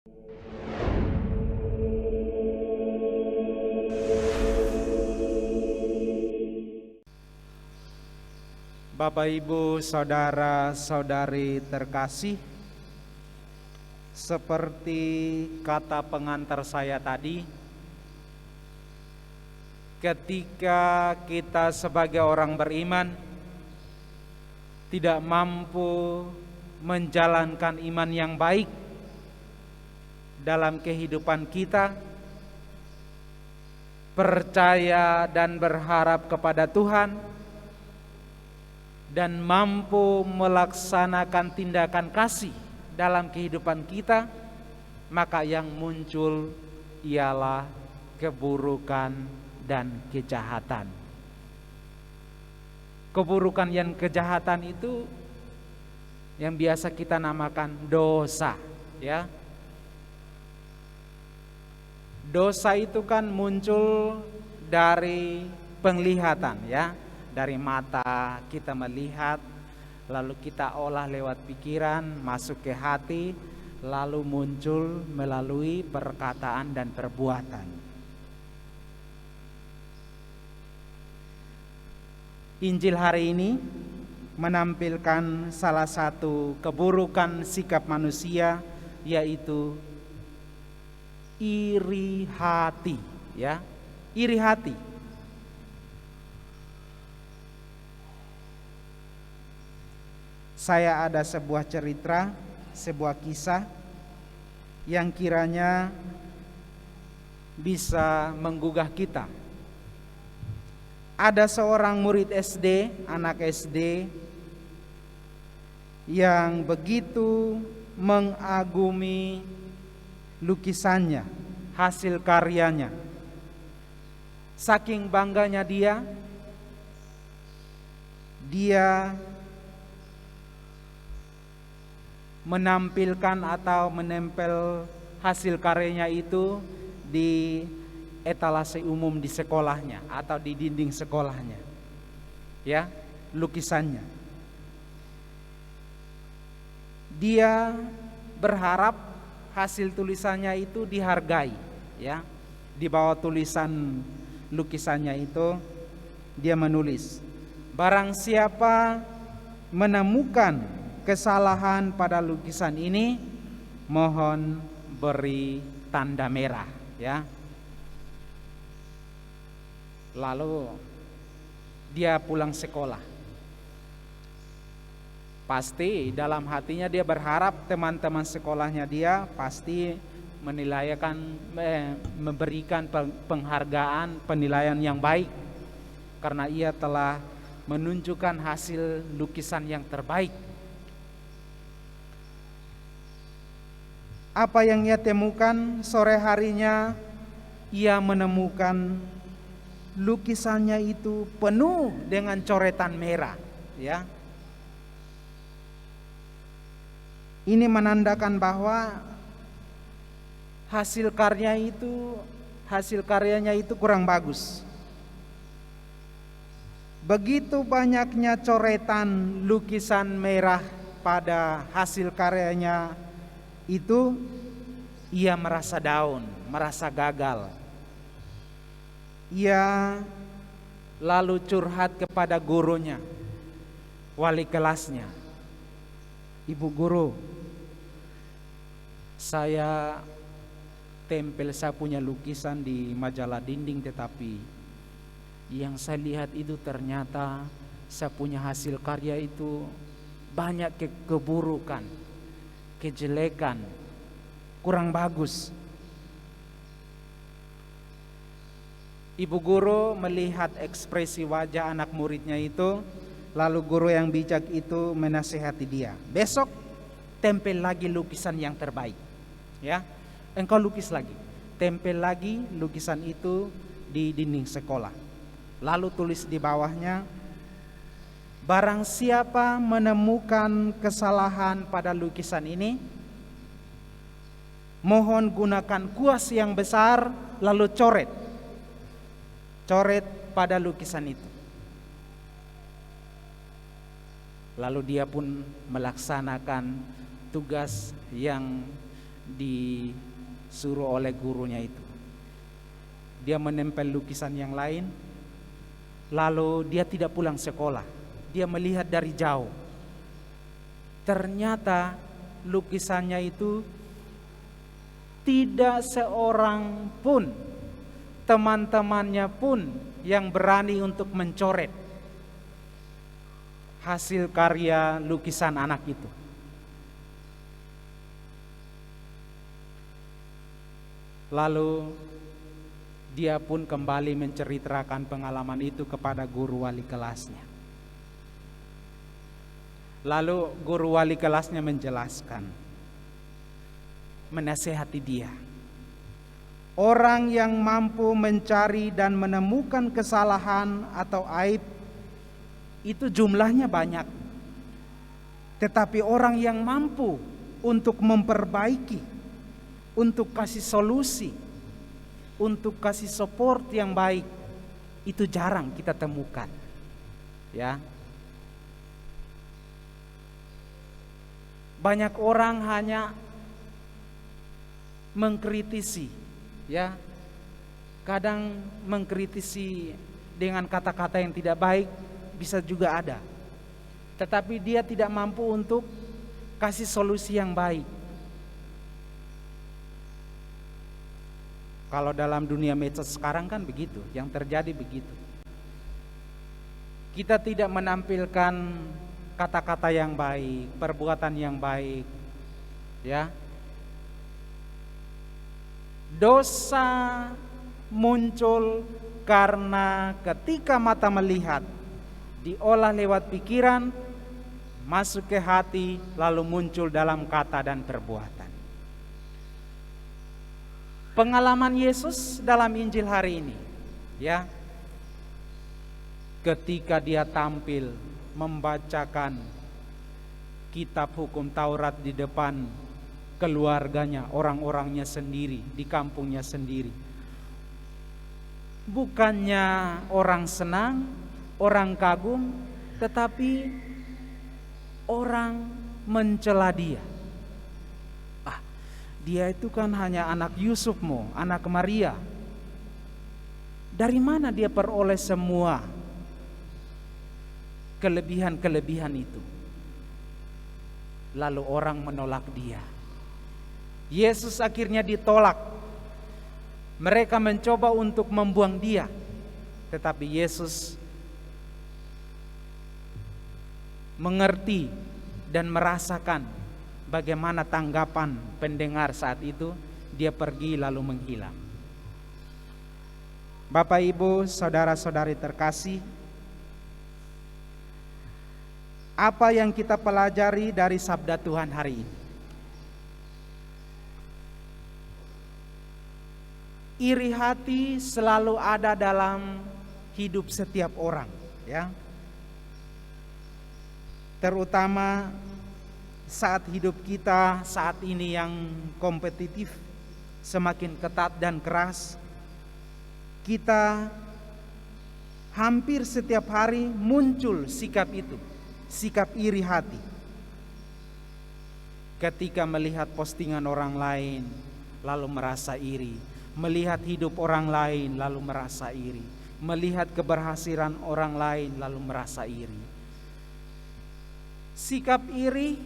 Bapak, Ibu, saudara-saudari terkasih, seperti kata pengantar saya tadi, ketika kita sebagai orang beriman tidak mampu menjalankan iman yang baik dalam kehidupan kita, percaya dan berharap kepada Tuhan, dan mampu melaksanakan tindakan kasih dalam kehidupan kita, maka yang muncul ialah keburukan dan kejahatan. Keburukan dan kejahatan itu yang biasa kita namakan dosa, ya. Dosa itu kan muncul dari penglihatan, ya. Dari mata kita melihat, lalu kita olah lewat pikiran, masuk ke hati, lalu muncul melalui perkataan dan perbuatan. Injil hari ini menampilkan salah satu keburukan sikap manusia, yaitu iri hati, ya. Iri hati. Saya ada sebuah cerita, sebuah kisah yang kiranya bisa menggugah kita. Ada seorang murid SD, anak SD, yang begitu mengagumi lukisannya, hasil karyanya. Saking bangganya dia menampilkan atau menempel hasil karyanya itu di etalase umum di sekolahnya atau di dinding sekolahnya, ya, lukisannya. Dia berharap hasil tulisannya itu dihargai, ya. Di bawah tulisan lukisannya itu dia menulis, barang siapa menemukan kesalahan pada lukisan ini, mohon beri tanda merah, ya. Lalu dia pulang sekolah. Pasti dalam hatinya dia berharap teman-teman sekolahnya dia pasti memberikan penghargaan, penilaian yang baik, karena ia telah menunjukkan hasil lukisan yang terbaik. Apa yang ia temukan sore harinya, ia menemukan lukisannya itu penuh dengan coretan merah, ya. Ini menandakan bahwa hasil karyanya itu kurang bagus. Begitu banyaknya coretan lukisan merah pada hasil karyanya itu, ia merasa down, merasa gagal. Ia lalu curhat kepada gurunya, wali kelasnya. Ibu guru, saya punya lukisan di majalah dinding, tetapi yang saya lihat itu ternyata saya punya hasil karya itu banyak keburukan, kejelekan, kurang bagus. Ibu guru melihat ekspresi wajah anak muridnya itu, lalu guru yang bijak itu menasihati dia, besok tempel lagi lukisan yang terbaik, ya. Engkau lukis lagi, tempel lagi lukisan itu di dinding sekolah. Lalu tulis di bawahnya, barang siapa menemukan kesalahan pada lukisan ini, mohon gunakan kuas yang besar lalu coret pada lukisan itu. Lalu dia pun melaksanakan tugas yang disuruh oleh gurunya itu. Dia menempel lukisan yang lain, lalu dia tidak pulang sekolah. Dia melihat dari jauh. Ternyata lukisannya itu tidak seorang pun, teman-temannya pun yang berani untuk mencoret hasil karya lukisan anak itu. Lalu dia pun kembali menceritakan pengalaman itu kepada guru wali kelasnya. Lalu guru wali kelasnya menjelaskan, menasehati dia. Orang yang mampu mencari dan menemukan kesalahan atau aib itu jumlahnya banyak. Tetapi orang yang mampu untuk memperbaiki, untuk kasih solusi, untuk kasih support yang baik, itu jarang kita temukan. Ya. Banyak orang hanya mengkritisi, ya. Kadang mengkritisi dengan kata-kata yang tidak baik, bisa juga ada. Tetapi dia tidak mampu untuk kasih solusi yang baik. Kalau dalam dunia medsos sekarang kan begitu, yang terjadi begitu. Kita tidak menampilkan kata-kata yang baik, perbuatan yang baik, ya. Dosa muncul karena ketika mata melihat, diolah lewat pikiran, masuk ke hati, lalu muncul dalam kata dan perbuatan. Pengalaman Yesus dalam Injil hari ini, ya. Ketika dia tampil membacakan kitab hukum Taurat di depan keluarganya, orang-orangnya sendiri, di kampungnya sendiri. Bukannya orang senang, orang kagum, tetapi orang mencela dia. Dia itu kan hanya anak Yusufmu, anak Maria. Dari mana dia peroleh semua kelebihan-kelebihan itu? Lalu orang menolak dia. Yesus akhirnya ditolak. Mereka mencoba untuk membuang dia, tetapi Yesus mengerti dan merasakan bagaimana tanggapan pendengar saat itu. Dia pergi lalu menghilang. Bapak, Ibu, saudara-saudari terkasih, apa yang kita pelajari dari sabda Tuhan hari ini? Iri hati selalu ada dalam hidup setiap orang, ya. Terutama saat hidup kita saat ini yang kompetitif, semakin ketat dan keras, kita hampir setiap hari muncul sikap itu, sikap iri hati. Ketika melihat postingan orang lain, lalu merasa iri. Melihat hidup orang lain, lalu merasa iri. Melihat keberhasilan orang lain, lalu merasa iri. Sikap iri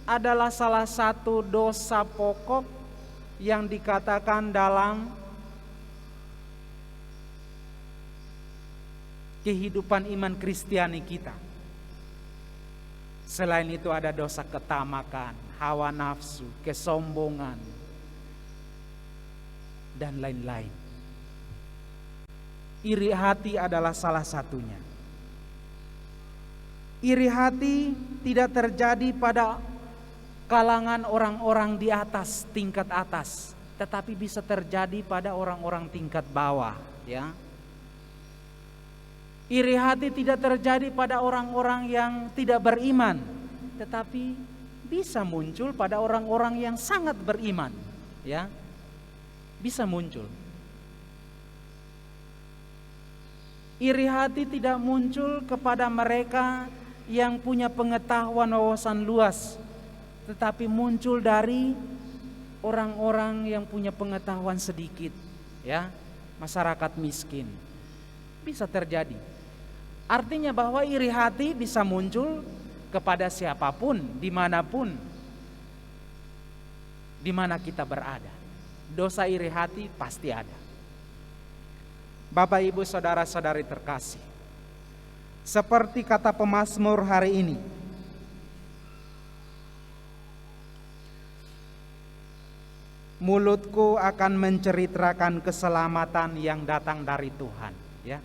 adalah salah satu dosa pokok yang dikatakan dalam kehidupan iman Kristiani kita. Selain itu ada dosa ketamakan, hawa nafsu, kesombongan, dan lain-lain. Iri hati adalah salah satunya. Iri hati tidak terjadi pada kalangan orang-orang di atas, tingkat atas, tetapi bisa terjadi pada orang-orang tingkat bawah, ya. Iri hati tidak terjadi pada orang-orang yang tidak beriman, tetapi bisa muncul pada orang-orang yang sangat beriman, ya. Bisa muncul. Iri hati tidak muncul kepada mereka yang punya pengetahuan wawasan luas, tetapi muncul dari orang-orang yang punya pengetahuan sedikit, ya, masyarakat miskin. Bisa terjadi. Artinya bahwa iri hati bisa muncul kepada siapapun, dimanapun, di mana kita berada. Dosa iri hati pasti ada. Bapak, Ibu, saudara-saudari terkasih, seperti kata pemazmur hari ini, mulutku akan menceritakan keselamatan yang datang dari Tuhan, ya.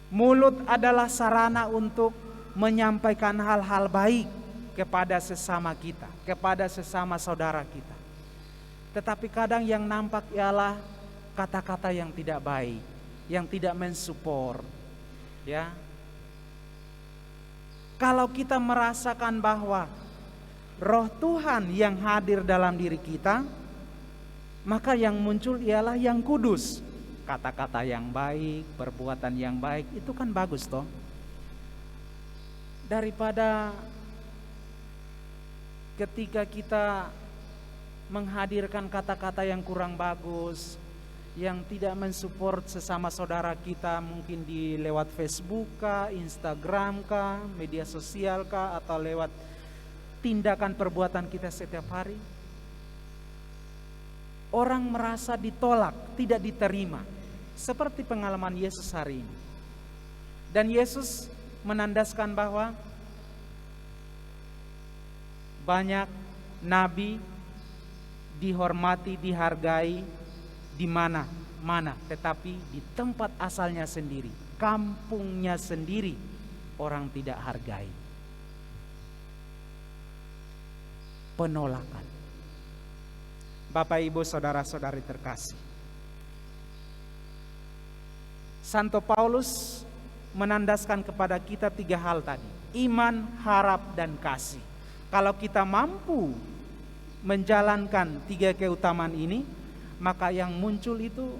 Mulut adalah sarana untuk menyampaikan hal-hal baik kepada sesama kita, kepada sesama saudara kita. Tetapi kadang yang nampak ialah kata-kata yang tidak baik, yang tidak mensupport, ya. Kalau kita merasakan bahwa Roh Tuhan yang hadir dalam diri kita, maka yang muncul ialah yang kudus. Kata-kata yang baik, perbuatan yang baik, itu kan bagus toh. Daripada ketika kita menghadirkan kata-kata yang kurang bagus, yang tidak mensupport sesama saudara kita, mungkin di lewat Facebook kah, Instagram kah, media sosial kah, atau lewat tindakan perbuatan kita setiap hari, orang merasa ditolak, tidak diterima, seperti pengalaman Yesus hari ini. Dan Yesus menandaskan bahwa banyak nabi dihormati, dihargai di mana-mana, tetapi di tempat asalnya sendiri, kampungnya sendiri, orang tidak hargai. Penolakan. Bapak, Ibu, saudara-saudari terkasih, Santo Paulus menandaskan kepada kita 3 hal tadi: iman, harap, dan kasih. Kalau kita mampu menjalankan 3 keutamaan ini, maka yang muncul itu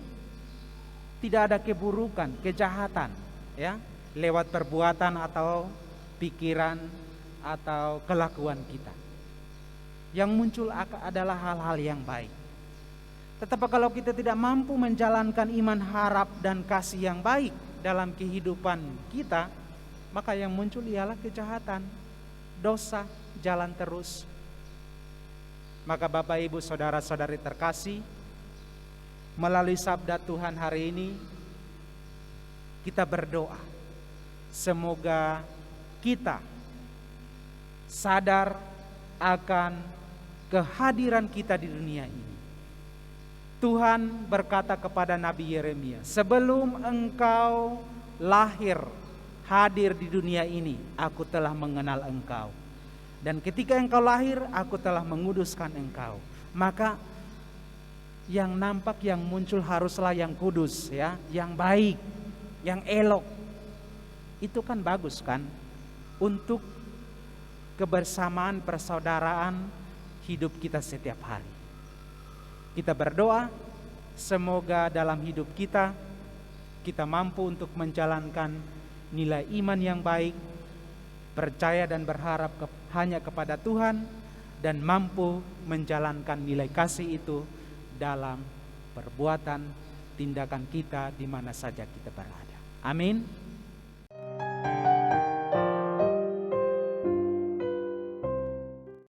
tidak ada keburukan, kejahatan, ya, lewat perbuatan atau pikiran atau kelakuan kita. Yang muncul adalah hal-hal yang baik. Tetapi kalau kita tidak mampu menjalankan iman, harap, dan kasih yang baik dalam kehidupan kita, maka yang muncul ialah kejahatan, dosa, jalan terus. Maka Bapak, Ibu, saudara-saudari terkasih, melalui sabda Tuhan hari ini, kita berdoa, semoga kita sadar akan kehadiran kita di dunia ini. Tuhan berkata kepada Nabi Yeremia, sebelum engkau lahir, hadir di dunia ini, aku telah mengenal engkau. Dan ketika engkau lahir, aku telah menguduskan engkau. Maka yang nampak, yang muncul haruslah yang kudus, ya, yang baik, yang elok. Itu kan bagus kan, untuk kebersamaan, persaudaraan hidup kita setiap hari. Kita berdoa, semoga dalam hidup kita mampu untuk menjalankan nilai iman yang baik, percaya dan berharap hanya kepada Tuhan, dan mampu menjalankan nilai kasih itu dalam perbuatan, tindakan kita di mana saja kita berada. Amin.